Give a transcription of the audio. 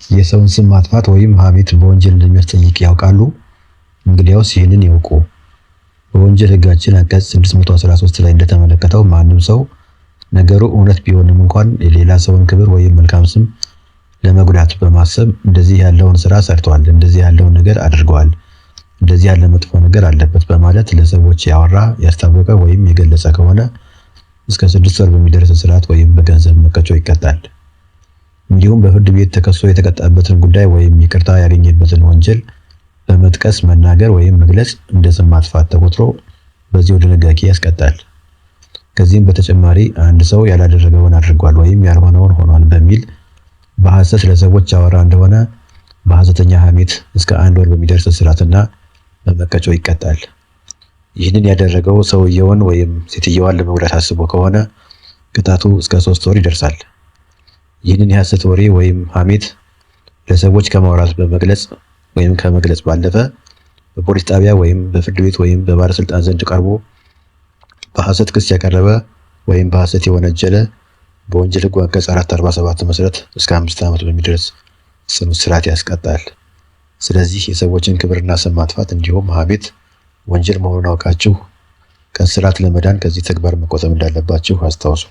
የሰውን ስም ማጥፋት ወይም ሐሜት በወንጀል እንደሚያስጠይቅ ያውቃሉ? እንግዲያውስ ይህንን ይወቁ። በወንጀል ሕጋችን አንቀጽ 613 ላይ እንደተመለከተው ማንም ሰው ነገሩ እውነት ቢሆንም እንኳን የሌላ ሰውን ክብር ወይም መልካም ስም ለመጉዳት በማሰብ እንደዚህ ያለውን ስራ ሰርቷል፣ እንደዚህ ያለውን ነገር አድርገዋል፣ እንደዚህ ያለ መጥፎ ነገር አለበት በማለት ለሰዎች ያወራ፣ ያስታወቀ ወይም የገለጸ ከሆነ እስከ 6 ወር በሚደርስ እስራት ወይም በገንዘብ መቀጮ ይቀጣል። እንዲሁም በፍርድ ቤት ተከሶ የተቀጣበትን ጉዳይ ወይም ይቅርታ ያገኘበትን ወንጀል በመጥቀስ መናገር ወይም መግለጽ እንደ ስም ማጥፋት ተቆጥሮ በዚሁ ድንጋጌ ያስቀጣል። ከዚህም በተጨማሪ አንድ ሰው ያላደረገውን አድርጓል ወይም ያልሆነውን ሆኗል በሚል በሐሰት ለሰዎች ያወራ እንደሆነ በሐሰተኛ ሐሜት እስከ 1 ወር በሚደርስ እስራትና በመቀጮ ይቀጣል። ይህንን ያደረገው ሰውየውን ወይም ሴትየዋን ለመጉዳት አስቦ ከሆነ ቅጣቱ እስከ 3 ወር ይደርሳል። ይህንን የሐሰት ወሬ ወይም ሐሜት ለሰዎች ከማውራት በመግለጽ ወይም ከመግለጽ ባለፈ በፖሊስ ጣቢያ ወይም በፍርድ ቤት ወይም በባለስልጣን ዘንድ ቀርቦ በሐሰት ክስ ያቀረበ ወይም በሐሰት የወነጀለ በወንጀል ሕጉ አንቀጽ 447 መሰረት እስከ 5 ዓመት በሚደርስ ጽኑ እስራት ያስቀጣል። ስለዚህ የሰዎችን ክብርና ስም ማጥፋት እንዲሁም ሐሜት ወንጀል መሆኑን አውቃችሁ ከእስራት ለመዳን ከዚህ ተግባር መቆጠብ እንዳለባችሁ አስታውሱ።